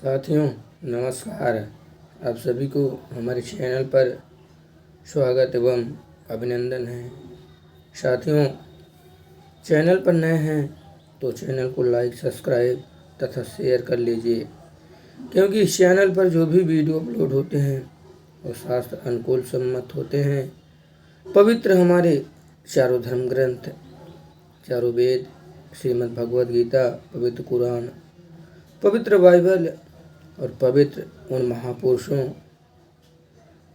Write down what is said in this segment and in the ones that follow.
साथियों नमस्कार। आप सभी को हमारे चैनल पर स्वागत एवं अभिनंदन है। साथियों, चैनल पर नए हैं तो चैनल को लाइक, सब्सक्राइब तथा शेयर कर लीजिए, क्योंकि इस चैनल पर जो भी वीडियो अपलोड होते हैं वो शास्त्र अनुकूल सम्मत होते हैं। पवित्र हमारे चारों धर्म ग्रंथ, चारों वेद, श्रीमद् भगवद गीता, पवित्र कुरान, पवित्र बाइबल और पवित्र उन महापुरुषों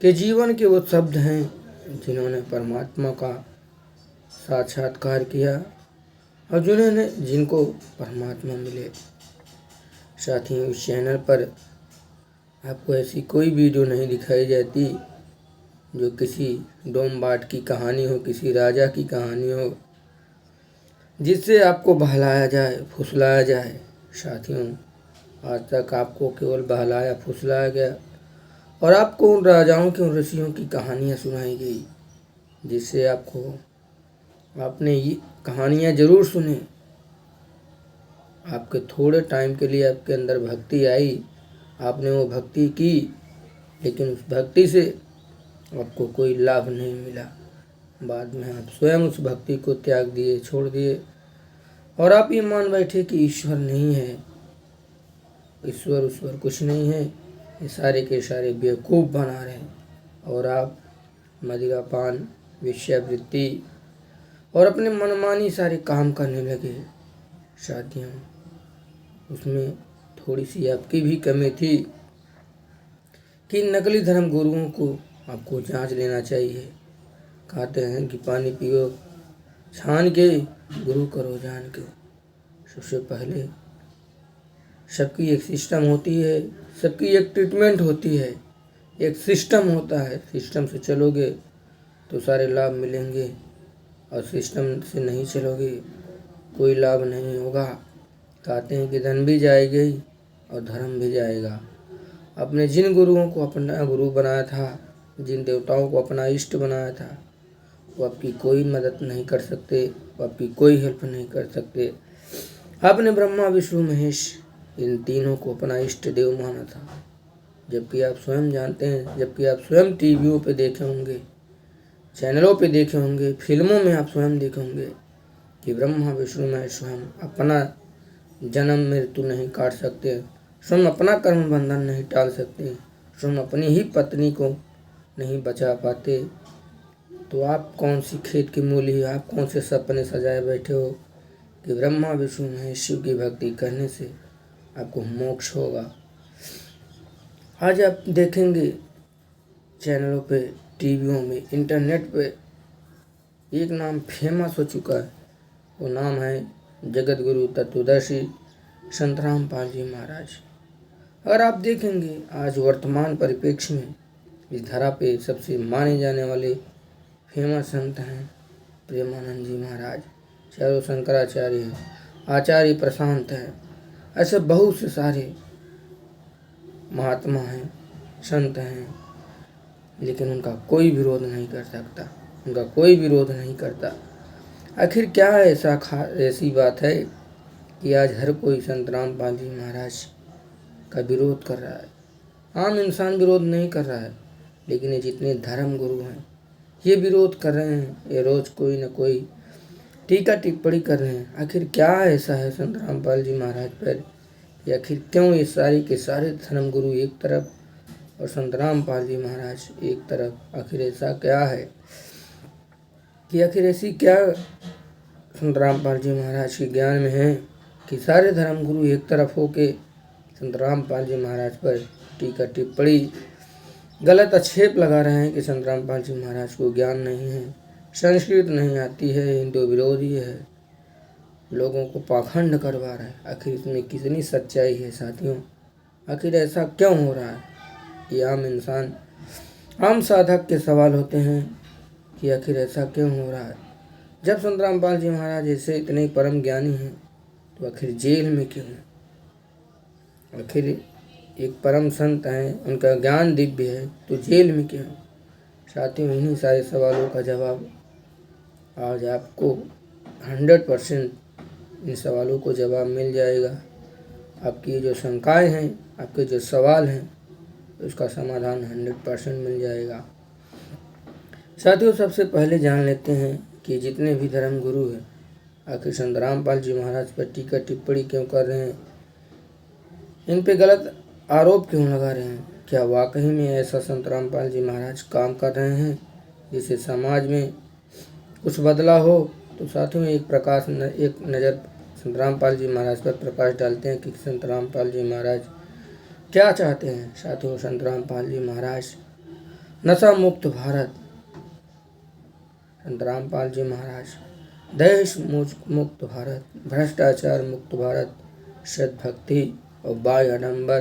के जीवन के वो शब्द हैं जिन्होंने परमात्मा का साक्षात्कार किया और जिनको परमात्मा मिले। साथियों, इस चैनल पर आपको ऐसी कोई वीडियो नहीं दिखाई जाती जो किसी डोम बाट की कहानी हो, किसी राजा की कहानी हो, जिससे आपको बहलाया जाए, फुसलाया जाए। साथियों, आज तक आपको केवल बहलाया फुसलाया गया और आपको उन राजाओं के, उन ऋषियों की कहानियाँ सुनाई गई, जिससे आपने ये कहानियाँ ज़रूर सुने। आपके थोड़े टाइम के लिए आपके अंदर भक्ति आई, आपने वो भक्ति की, लेकिन उस भक्ति से आपको कोई लाभ नहीं मिला। बाद में आप स्वयं उस भक्ति को त्याग दिए, छोड़ दिए और आप ये मान बैठे कि ईश्वर नहीं है, ईश्वर कुछ नहीं है, ये सारे के सारे बेवकूफ़ बना रहे हैं। और आप मदिरापान, वेश्यावृत्ति और अपने मनमानी सारे काम करने लगे। साथियों, उसमें थोड़ी सी आपकी भी कमी थी कि नकली धर्म गुरुओं को आपको जांच लेना चाहिए। कहते हैं कि पानी पियो छान के, गुरु करो जान के। सबसे पहले सबकी एक सिस्टम होती है, सबकी एक ट्रीटमेंट होती है, एक सिस्टम होता है। सिस्टम से चलोगे तो सारे लाभ मिलेंगे और सिस्टम से नहीं चलोगे कोई लाभ नहीं होगा। कहते हैं कि धन भी जाएगी और धर्म भी जाएगा। आपने जिन गुरुओं को अपना गुरु बनाया था, जिन देवताओं को अपना इष्ट बनाया था, वो आपकी कोई मदद नहीं कर सकते, वो आपकी कोई हेल्प नहीं कर सकते। आपने ब्रह्मा, विष्णु, महेश इन तीनों को अपना इष्ट देव माना था, जबकि आप स्वयं जानते हैं, जबकि आप स्वयं टीवियों पे देखे होंगे, चैनलों पे देखे होंगे, फिल्मों में आप स्वयं देखे होंगे कि ब्रह्मा, विष्णु, महेश स्वयं अपना जन्म मृत्यु नहीं काट सकते, स्वयं अपना कर्म बंधन नहीं टाल सकते, स्वयं अपनी ही पत्नी को नहीं बचा पाते। तो आप कौन सी खेत की मूली, आप कौन से सपने सजाए बैठे हो कि ब्रह्मा, विष्णु, महेश शिव की भक्ति करने से आपको मोक्ष होगा। आज आप देखेंगे चैनलों पे, टीवियों में, इंटरनेट पे एक नाम फेमस हो चुका है। वो नाम है जगत गुरु तत्वदर्शी संत रामपाल जी महाराज। अगर आप देखेंगे आज वर्तमान परिप्रेक्ष्य में इस धरा पे सबसे माने जाने वाले फेमस संत हैं प्रेमानंद जी महाराज, चारों शंकराचार्य हैं, आचार्य प्रशांत हैं। ऐसे बहुत से सारे महात्मा हैं, संत हैं, लेकिन उनका कोई विरोध नहीं कर सकता, उनका कोई विरोध नहीं करता। आखिर क्या ऐसी बात है कि आज हर कोई संत रामपाल जी महाराज का विरोध कर रहा है। आम इंसान विरोध नहीं कर रहा है, लेकिन ये जितने धर्म गुरु हैं ये विरोध कर रहे हैं। ये रोज़ कोई न कोई टीका टिप्पणी कर रहे हैं। आखिर क्या ऐसा है संत रामपाल जी महाराज पर, या आखिर क्यों ये सारे के सारे धर्म गुरु एक तरफ और संत रामपाल जी महाराज एक तरफ? आखिर ऐसा क्या है कि आखिर ऐसी क्या संत रामपाल जी महाराज के ज्ञान में है कि सारे धर्म गुरु एक तरफ होके संत रामपाल जी महाराज पर टीका टिप्पणी, गलत आक्षेप लगा रहे हैं कि संत रामपाल जी महाराज को ज्ञान नहीं है, संस्कृत नहीं आती है, हिंदू विरोधी है, लोगों को पाखंड करवा रहा है। आखिर इसमें कितनी सच्चाई है साथियों? आखिर ऐसा क्यों हो रहा है? ये आम इंसान, आम साधक के सवाल होते हैं कि आखिर ऐसा क्यों हो रहा है। जब संत रामपाल जी महाराज ऐसे इतने परम ज्ञानी हैं तो आखिर जेल में क्यों हैं? आखिर एक परम संत हैं, उनका ज्ञान दिव्य है, तो जेल में क्यों? साथियों, इन्हीं सारे सवालों का जवाब आज आपको 100% इन सवालों को जवाब मिल जाएगा। आपकी ये जो शंकाएं हैं, आपके जो सवाल हैं, उसका समाधान 100% मिल जाएगा। साथियों, सबसे पहले जान लेते हैं कि जितने भी धर्म गुरु हैं आखिर संत रामपाल जी महाराज पर टीका टिप्पणी क्यों कर रहे हैं, इन पे गलत आरोप क्यों लगा रहे हैं। क्या वाकई में ऐसा संत रामपाल जी महाराज काम कर रहे हैं जिससे समाज में कुछ बदलाव हो। तो साथियों, एक नज़र संत रामपाल जी महाराज पर प्रकाश डालते हैं कि संत रामपाल जी महाराज क्या चाहते हैं। साथियों, संत रामपाल जी महाराज नशा मुक्त भारत, संत रामपाल जी महाराज देश मुक्त भारत, भ्रष्टाचार मुक्त भारत, सद्भक्ति और बाह्य आडंबर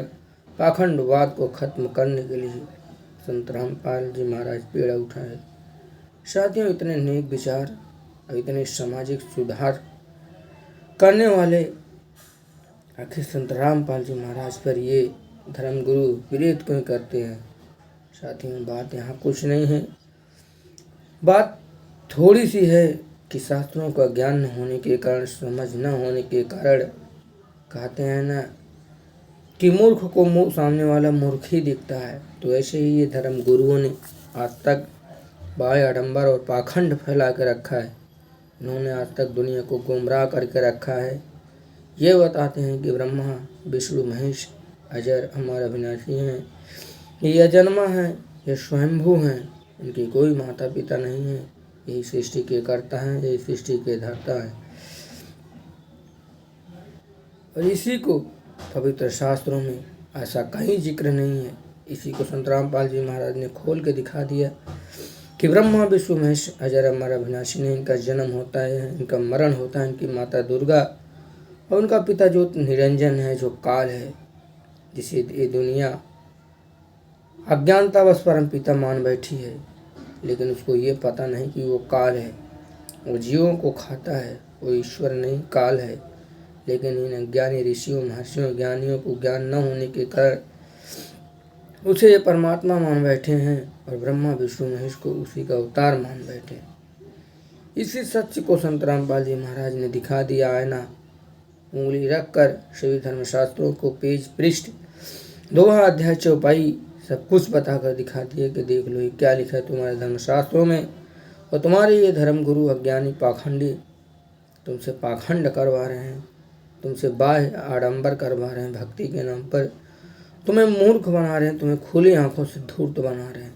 पाखंडवाद को खत्म करने के लिए संत रामपाल जी महाराज पेड़ उठाए। साथियों, इतने नेक विचार और इतने सामाजिक सुधार करने वाले आखिर संत रामपाल जी महाराज पर ये धर्मगुरु विरोध क्यों करते हैं। साथियों, बात यहाँ कुछ नहीं है, बात थोड़ी सी है कि शास्त्रों का ज्ञान न होने के कारण, समझ न होने के कारण, कहते हैं ना कि मूर्ख को मुँह सामने वाला मूर्ख ही दिखता है। तो ऐसे ही ये धर्म गुरुओं ने आज तक बाह्य आडंबर और पाखंड फैला के रखा है। इन्होंने आज तक दुनिया को गुमराह करके रखा है। ये बताते हैं कि ब्रह्मा विष्णु महेश अजर अमर अविनाशी हैं, ये अजन्मा है, ये स्वयंभू हैं, इनकी कोई माता पिता नहीं है, यही सृष्टि के कर्ता हैं, यही सृष्टि के धर्ता हैं। और इसी को पवित्र शास्त्रों में ऐसा कहीं जिक्र नहीं है। इसी को संत रामपाल जी महाराज ने खोल के दिखा दिया कि ब्रह्मा विष्णु महेश अजर अमर अविनाशी ने, इनका जन्म होता है, इनका मरण होता है, इनकी माता दुर्गा और उनका पिता जो निरंजन है, जो काल है, जिसे ये दुनिया अज्ञानतावश परम पिता मान बैठी है। लेकिन उसको ये पता नहीं कि वो काल है, वो जीवों को खाता है, वो ईश्वर नहीं काल है। लेकिन इन अज्ञानी ऋषियों महर्षियों ज्ञानियों को ज्ञान न होने के कारण उसे ये परमात्मा मान बैठे हैं और ब्रह्मा विष्णु महेश को उसी का अवतार मान बैठे। इसी सत्य को संत रामपाल जी महाराज ने दिखा दिया। आईना उंगली रखकर सभी धर्मशास्त्रों को पेज पृष्ठ दोहा अध्याय चौपाई सब कुछ बताकर दिखा दिया कि देख लो ये क्या लिखा है तुम्हारे धर्मशास्त्रों में। और तुम्हारे ये धर्मगुरु अज्ञानी पाखंडी तुमसे पाखंड करवा रहे हैं, तुमसे बाह्य आडंबर करवा रहे हैं, भक्ति के नाम पर तुम्हें मूर्ख बना रहे हैं, तुम्हें खुली आंखों से धूर्त बना रहे हैं।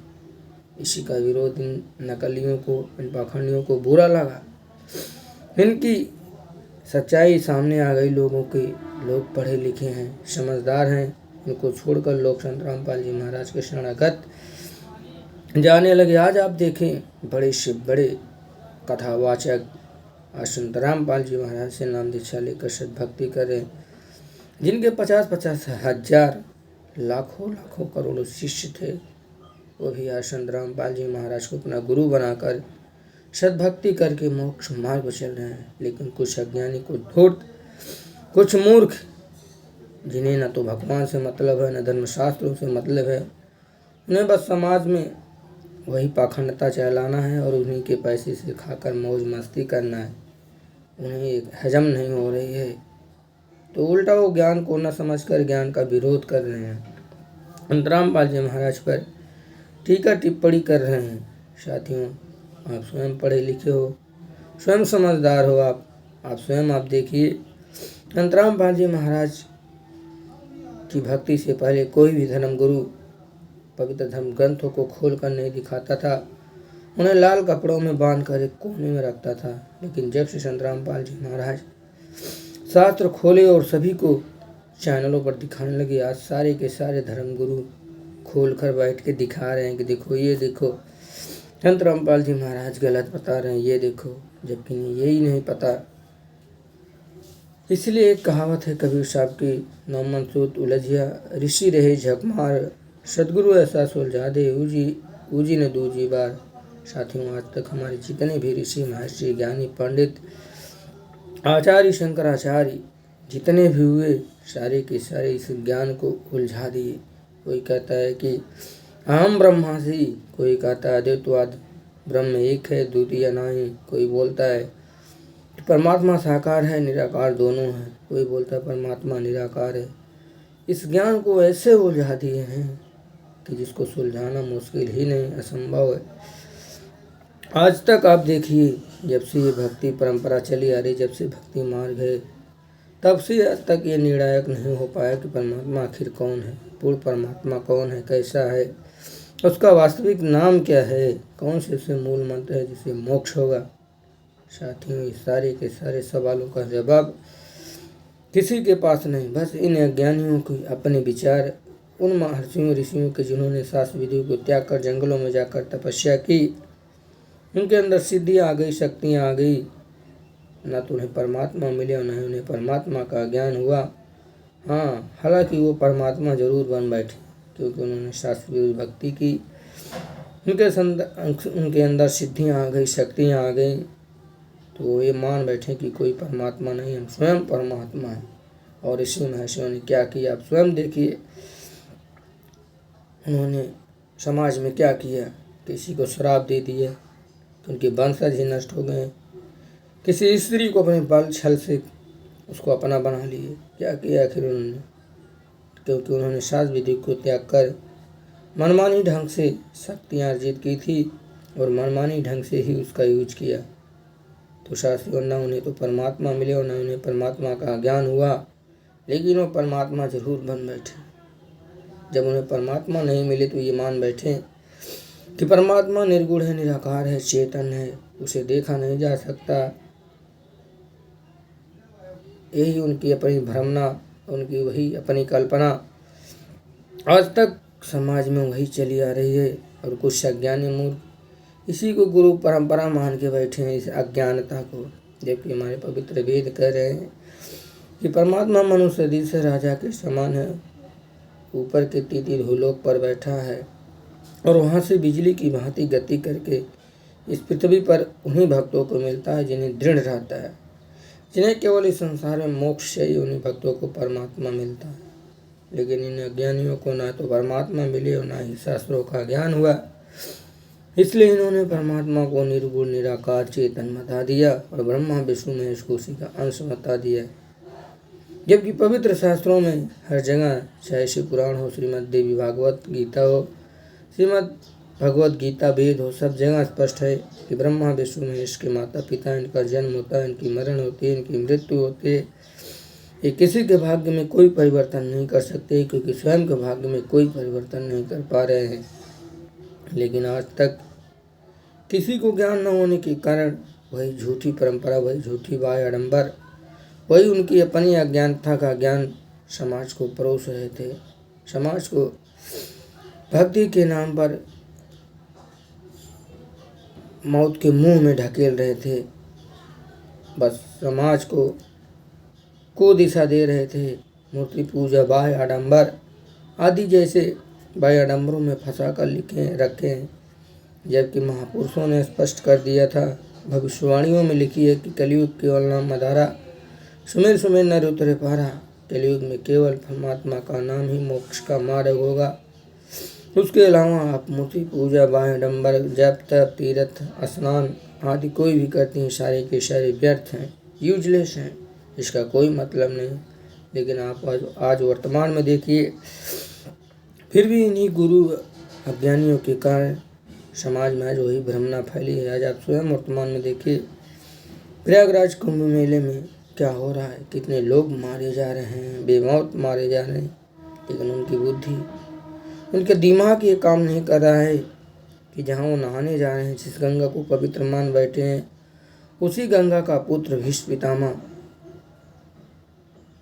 इसी का विरोध इन नकलियों को, इन पाखंडियों को बुरा लगा। इनकी सच्चाई सामने आ गई लोगों की। लोग पढ़े लिखे हैं, समझदार हैं, इनको छोड़कर लोग संत रामपाल जी महाराज के शरणागत जाने लगे। आज आप देखें बड़े से बड़े कथावाचक आज संत रामपाल जी महाराज से नाम दीक्षा लेकर सद्भक्ति करें, जिनके 50-50 हजार लाखों लाखों करोड़ों शिष्य थे, वो भी आज संत रामपाल जी महाराज को अपना गुरु बनाकर सद्भक्ति करके मोक्ष मार्ग पर चल रहे हैं। लेकिन कुछ अज्ञानी, कुछ धूर्त, कुछ मूर्ख, जिन्हें न तो भगवान से मतलब है न धर्मशास्त्रों से मतलब है, उन्हें बस समाज में वही पाखंडता चलाना है और उन्हीं के पैसे से खाकर मौज मस्ती करना है। उन्हें हजम नहीं हो रही है तो उल्टा वो ज्ञान को न समझकर ज्ञान का विरोध कर रहे हैं, संत रामपाल जी महाराज पर टीका टिप्पणी कर रहे हैं। साथियों, आप स्वयं पढ़े लिखे हो, स्वयं समझदार हो, आप स्वयं आप देखिए संत रामपाल जी महाराज की भक्ति से पहले कोई भी धर्मगुरु पवित्र धर्म ग्रंथों को खोल कर नहीं दिखाता था, उन्हें लाल कपड़ों में बांध कर एक कोने में रखता था। लेकिन जब से संत रामपाल जी महाराज शास्त्र खोले और सभी को चैनलों पर दिखाने लगे, आज सारे के सारे धर्मगुरु खोल कर बैठ के दिखा रहे हैं कि देखो, ये देखो संत रामपाल जी महाराज गलत बता रहे हैं, ये देखो, जबकि यही नहीं पता। इसलिए एक कहावत है कबीर साहब की, नौमन सूत उलझिया ऋषि रहे झकमार, सदगुरु ऐसा सुलझा दे ऊजी ने दूजी बार। साथियों, आज तक हमारे जितने भी ऋषि महर्षि ज्ञानी पंडित आचार्य शंकराचार्य जितने भी हुए, सारे के सारे इस ज्ञान को उलझा दिए। कोई कहता है कि अहम ब्रह्मासि, कोई कहता है अद्वैतवाद ब्रह्म एक है द्वितीय नहीं, कोई बोलता है परमात्मा साकार है, निराकार दोनों है। कोई बोलता है परमात्मा निराकार है। इस ज्ञान को ऐसे उलझा दिए हैं कि जिसको सुलझाना मुश्किल ही नहीं, असंभव है। आज तक आप देखिए, जब से ये भक्ति परंपरा चली आ रही, जब से भक्ति मार्ग है, तब से आज तक ये निर्णायक नहीं हो पाया कि परमात्मा आखिर कौन है, पूर्ण परमात्मा कौन है, कैसा है, उसका वास्तविक नाम क्या है, कौन से उसे मूल मंत्र है जिससे मोक्ष होगा। साथियों, इस सारे के सारे सवालों का जवाब किसी के पास नहीं, बस इन अज्ञानियों के अपने विचार, उन महर्षियों ऋषियों के जिन्होंने शास्त्र विधियों को त्याग कर जंगलों में जाकर तपस्या की। उनके अंदर सिद्धियाँ आ गई, शक्तियाँ आ गई, ना तो उन्हें परमात्मा मिले और न ही उन्हें परमात्मा का ज्ञान हुआ। हाँ, हालांकि वो परमात्मा जरूर बन बैठे, क्योंकि उन्होंने शास्त्र विरुद्ध भक्ति की। उनके अंदर सिद्धियाँ आ गई, शक्तियाँ आ गई, तो वो ये मान बैठे कि कोई परमात्मा नहीं, हम स्वयं परमात्मा हैं। और ऋषि महर्षियों ने क्या किया, आप स्वयं देखिए। उन्होंने समाज में क्या किया, किसी को श्राप दे दिए, उनके वंशज ही नष्ट हो गए। किसी स्त्री को अपने बल छल से उसको अपना बना लिए। क्या किया आखिर उन्होंने, क्योंकि उन्होंने शास्त्र विधि को त्याग कर मनमानी ढंग से शक्तियाँ अर्जित की थी और मनमानी ढंग से ही उसका यूज किया। तो शास्त्रियों, न उन्हें तो परमात्मा मिले और न उन्हें परमात्मा का ज्ञान हुआ, लेकिन वो परमात्मा जरूर बन बैठे। जब उन्हें परमात्मा नहीं मिले तो ये मान बैठे कि परमात्मा निर्गुण है, निराकार है, चेतन है, उसे देखा नहीं जा सकता। यही उनकी अपनी भ्रमना, उनकी वही अपनी कल्पना आज तक समाज में वही चली आ रही है। और कुछ अज्ञानी मूर्ख इसी को गुरु परंपरा मान के बैठे हैं, इस अज्ञानता को। जबकि हमारे पवित्र वेद कह रहे हैं कि परमात्मा मनुष्य सदृश राजा के समान है, ऊपर के तीती भूलोक पर बैठा है और वहाँ से बिजली की भांति गति करके इस पृथ्वी पर उन्हीं भक्तों को मिलता है जिन्हें दृढ़ रहता है, जिन्हें केवल इस संसार में मोक्ष चाहिए, उन्हीं भक्तों को परमात्मा मिलता है। लेकिन इन अज्ञानियों को ना तो परमात्मा मिले और ना ही शास्त्रों का ज्ञान हुआ, इसलिए इन्होंने परमात्मा को निर्गुण निराकार चेतन बता दिया और ब्रह्मा विष्णु महेश को उसी का अंश बता दिया। जबकि पवित्र शास्त्रों में हर जगह, चाहे शिव पुराण हो, श्रीमद् देवी भागवत गीता हो, श्रीमद् भगवत गीता वेद हो, सब जगह स्पष्ट है कि ब्रह्मा विष्णु महेश के माता पिता, इनका जन्म होता है, इनकी मरण होती है, इनकी मृत्यु होती है। ये किसी के भाग्य में कोई परिवर्तन नहीं कर सकते, क्योंकि स्वयं के भाग्य में कोई परिवर्तन नहीं कर पा रहे हैं। लेकिन आज तक किसी को ज्ञान न होने के कारण वही झूठी परंपरा, वही झूठी बाह्य आडंबर, वही उनकी अपनी अज्ञानता का ज्ञान समाज को परोस रहे थे। समाज को भक्ति के नाम पर मौत के मुंह में ढकेल रहे थे। बस समाज को दिशा दे रहे थे। मूर्ति पूजा, बाह्य आडंबर आदि जैसे बाह्य आडंबरों में फंसा कर रखे हैं। जबकि महापुरुषों ने स्पष्ट कर दिया था, भविष्यवाणियों में लिखी है कि कलयुग केवल नाम मदारा, सुमेर सुमेर नर उतरे पारा। कलयुग में केवल परमात्मा का नाम ही मोक्ष का मार्ग होगा। उसके अलावा आप मूर्ति पूजा, बाह्य आडंबर, जप तप, तीर्थ स्नान आदि कोई भी करते हैं, सारे के सारे व्यर्थ हैं, यूजलेस हैं, इसका कोई मतलब नहीं। लेकिन आप आज वर्तमान में देखिए, फिर भी इन्हीं गुरु अज्ञानियों के कारण समाज में आज वही भ्रमना फैली है। आज आप स्वयं वर्तमान में देखिए, प्रयागराज कुंभ मेले में क्या हो रहा है, कितने लोग मारे जा रहे हैं, बेमौत मारे जा रहे हैं। लेकिन उनकी बुद्धि, उनके दिमाग ये काम नहीं कर रहा है कि जहाँ वो नहाने जा रहे हैं, जिस गंगा को पवित्र मान बैठे हैं, उसी गंगा का पुत्र भीष्म पितामह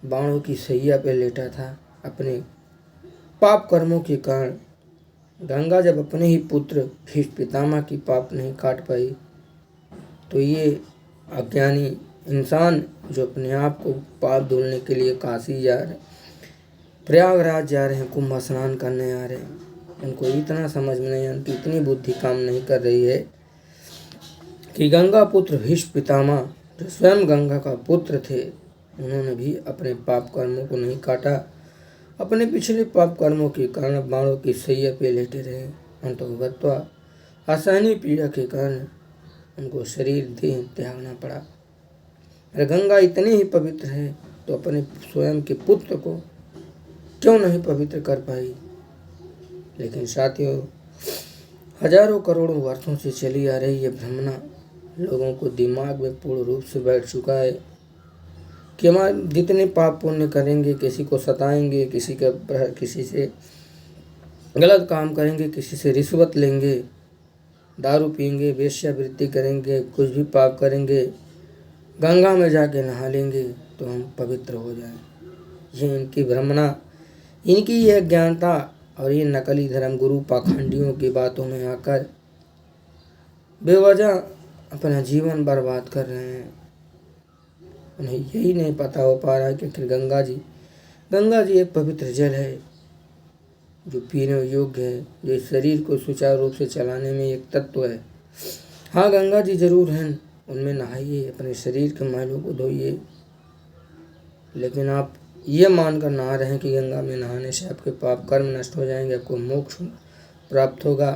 बाणों की सैया पे लेटा था अपने पाप कर्मों के कारण। गंगा जब अपने ही पुत्र भीष्म पितामह की पाप नहीं काट पाई, तो ये अज्ञानी इंसान जो अपने आप को पाप धुलने के लिए काशी जा रहे, प्रयागराज जा रहे हैं, कुंभ स्नान करने आ रहे हैं, उनको इतना समझ में नहीं, उनकी इतनी बुद्धि काम नहीं कर रही है कि गंगा पुत्र भीष्म पितामह जो स्वयं गंगा का पुत्र थे, उन्होंने भी अपने पाप कर्मों को नहीं काटा। अपने पिछले पाप कर्मों के कारण बाणों की सैया पे लेटे रहे। अंतोगत्वा असहनीय पीड़ा के कारण उनको शरीर देह त्यागना पड़ा। अरे गंगा इतनी ही पवित्र है तो अपने स्वयं के पुत्र को क्यों नहीं पवित्र कर पाई। लेकिन साथियों, हजारों करोड़ों वर्षों से चली आ रही ये भ्रमणा लोगों को दिमाग में पूर्ण रूप से बैठ चुका है कि हमारे जितने पाप पुण्य करेंगे, किसी को सताएंगे, किसी से गलत काम करेंगे, किसी से रिश्वत लेंगे, दारू पिएंगे, वेश्यावृत्ति करेंगे, कुछ भी पाप करेंगे, गंगा में जाके नहा लेंगे तो हम पवित्र हो जाएं। ये इनकी भ्रमणा, इनकी यह ज्ञानता और ये नकली धर्मगुरु पाखंडियों की बातों में आकर बेवजह अपना जीवन बर्बाद कर रहे हैं। उन्हें यही नहीं पता हो पा रहा है कि आखिर गंगा जी एक पवित्र जल है जो पीने योग्य है, जो इस शरीर को सुचारू रूप से चलाने में एक तत्व है। हाँ, गंगा जी जरूर हैं, उनमें नहाइए, अपने शरीर के मैलों को धोइए, लेकिन आप ये मानकर नहा रहे हैं कि गंगा में नहाने से आपके पाप कर्म नष्ट हो जाएंगे, आपको मोक्ष प्राप्त होगा,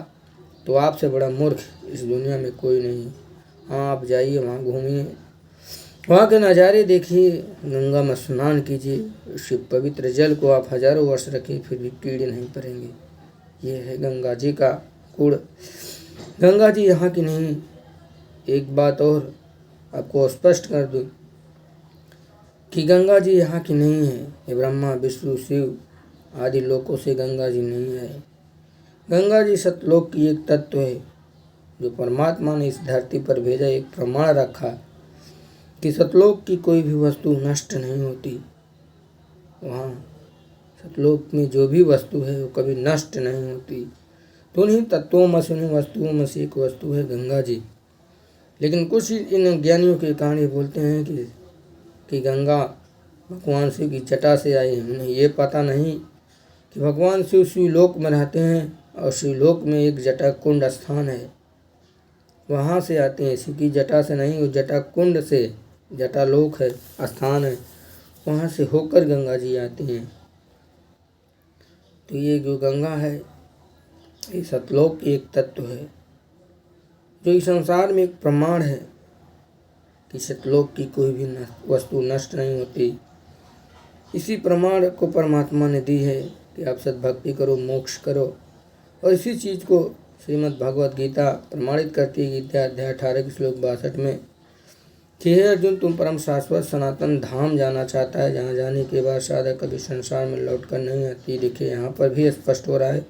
तो आपसे बड़ा मूर्ख इस दुनिया में कोई नहीं। हाँ, आप जाइए, वहाँ घूमिए, वहाँ के नज़ारे देखिए, गंगा में स्नान कीजिए, उस पवित्र जल को आप हजारों वर्ष रखें फिर भी कीड़े नहीं पड़ेंगे। ये है गंगा जी का गुण। गंगा जी यहाँ की नहीं। एक बात और आपको स्पष्ट कर दूँ कि गंगा जी यहाँ की नहीं है। ये ब्रह्मा विष्णु शिव आदि लोकों से गंगा जी नहीं है। गंगा जी सतलोक की एक तत्व है जो परमात्मा ने इस धरती पर भेजा, एक प्रमाण रखा कि सतलोक की कोई भी वस्तु नष्ट नहीं होती। वहाँ सतलोक में जो भी वस्तु है वो कभी नष्ट नहीं होती। तो उन्हीं तत्वों में से, उन्हीं वस्तुओं में से एक वस्तु है गंगा जी। लेकिन कुछ इन ज्ञानियों के कारण ये बोलते हैं कि गंगा भगवान शिव की जटा से आई है। उन्हें ये पता नहीं कि भगवान शिव शिवलोक में रहते हैं और शिवलोक में एक जटा कुंड स्थान है, वहाँ से आते हैं। शिव की जटा से नहीं, वो जटा कुंड से, जटा लोक है, स्थान है, वहाँ से होकर गंगा जी आती हैं। तो ये जो गंगा है ये सतलोक की एक तत्व है जो इस संसार में एक प्रमाण है कि सतलोक की कोई भी वस्तु नष्ट नहीं होती। इसी प्रमाण को परमात्मा ने दी है कि आप सद्भक्ति करो, मोक्ष करो। और इसी चीज़ को श्रीमद् भगवद गीता प्रमाणित करती है। गीता अध्याय 18 की श्लोक 62 में कि हे अर्जुन, तुम परम शाश्वत सनातन धाम जाना चाहता है, जहाँ जाने के बाद साधक कभी संसार में लौट कर नहीं आती। देखिए, यहाँ पर भी स्पष्ट हो रहा है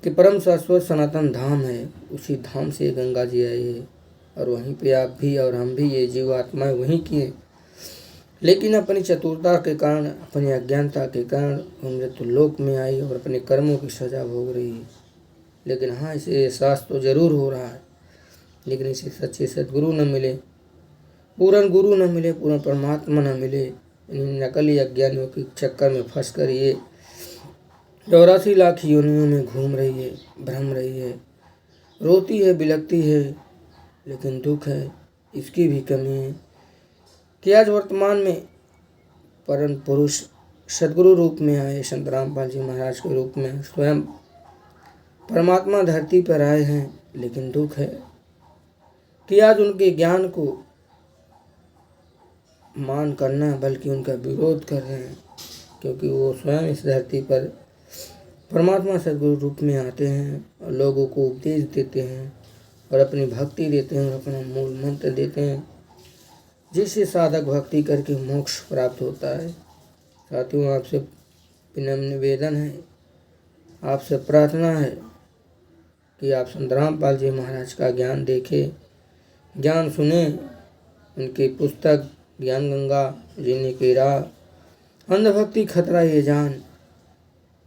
कि परम शाश्वत सनातन धाम है, उसी धाम से गंगा जी आई है और वहीं पे आप भी और हम भी, ये जीव आत्माएं वहीं की हैं। लेकिन अपनी चतुरता के कारण, अपनी अज्ञानता के कारण मृत्यु लोक में आई और अपने कर्मों की सजा भोग रही है। लेकिन हाँ, इसे एहसास तो जरूर हो रहा है, लेकिन इसे सच्चे सद्गुरु न मिले, पूर्ण गुरु न मिले, पूर्ण परमात्मा न मिले, इन नकली अज्ञानियों के चक्कर में फंस कर ये 84 लाख योनियों में घूम रही है, भ्रम रही है, रोती है, बिलखती है। लेकिन दुख है, इसकी भी कमी है कि आज वर्तमान में परम पुरुष सद्गुरु रूप में आए, संत रामपाल जी महाराज के रूप में स्वयं परमात्मा धरती पर आए हैं। लेकिन दुख है कि आज उनके ज्ञान को मान करना बल्कि उनका विरोध कर रहे हैं, क्योंकि वो स्वयं इस धरती पर परमात्मा सद्गुरु रूप में आते हैं और लोगों को उपदेश देते हैं और अपनी भक्ति देते हैं और अपना मूल मंत्र देते हैं, जिससे साधक भक्ति करके मोक्ष प्राप्त होता है। साथियों, आपसे विनम्र निवेदन है, आपसे प्रार्थना है कि आप संत रामपाल जी महाराज का ज्ञान देखें, ज्ञान सुने, उनकी पुस्तक ज्ञान गंगा, जीने की राह, अंधभक्ति खतरा ये जान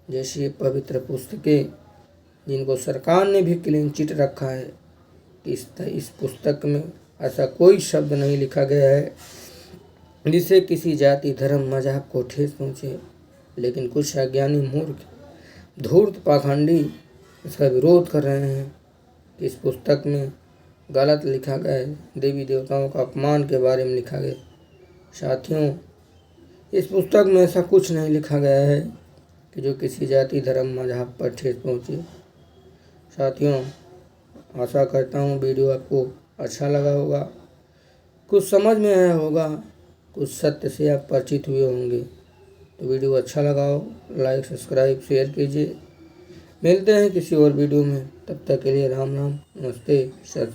जैसी पवित्र पुस्तकें, जिनको सरकार ने भी क्लीन चिट रखा है। इस पुस्तक में ऐसा कोई शब्द नहीं लिखा गया है जिससे किसी जाति, धर्म, मजहब को ठेस पहुँचे। लेकिन कुछ अज्ञानी, मूर्ख, धूर्त, पाखंडी इसका विरोध कर रहे हैं कि इस पुस्तक में गलत लिखा गया है, देवी देवताओं का अपमान के बारे में लिखा गया। साथियों, इस पुस्तक में ऐसा कुछ नहीं लिखा गया है कि जो किसी जाति, धर्म, मजहब पर ठेस पहुँचे। साथियों, आशा करता हूँ वीडियो आपको अच्छा लगा होगा। कुछ समझ में आया होगा, कुछ सत्य से आप परिचित हुए होंगे। तो वीडियो अच्छा लगा हो लाइक सब्सक्राइब शेयर कीजिए। मिलते हैं किसी और वीडियो में, तब तक के लिए राम राम, नमस्ते सर।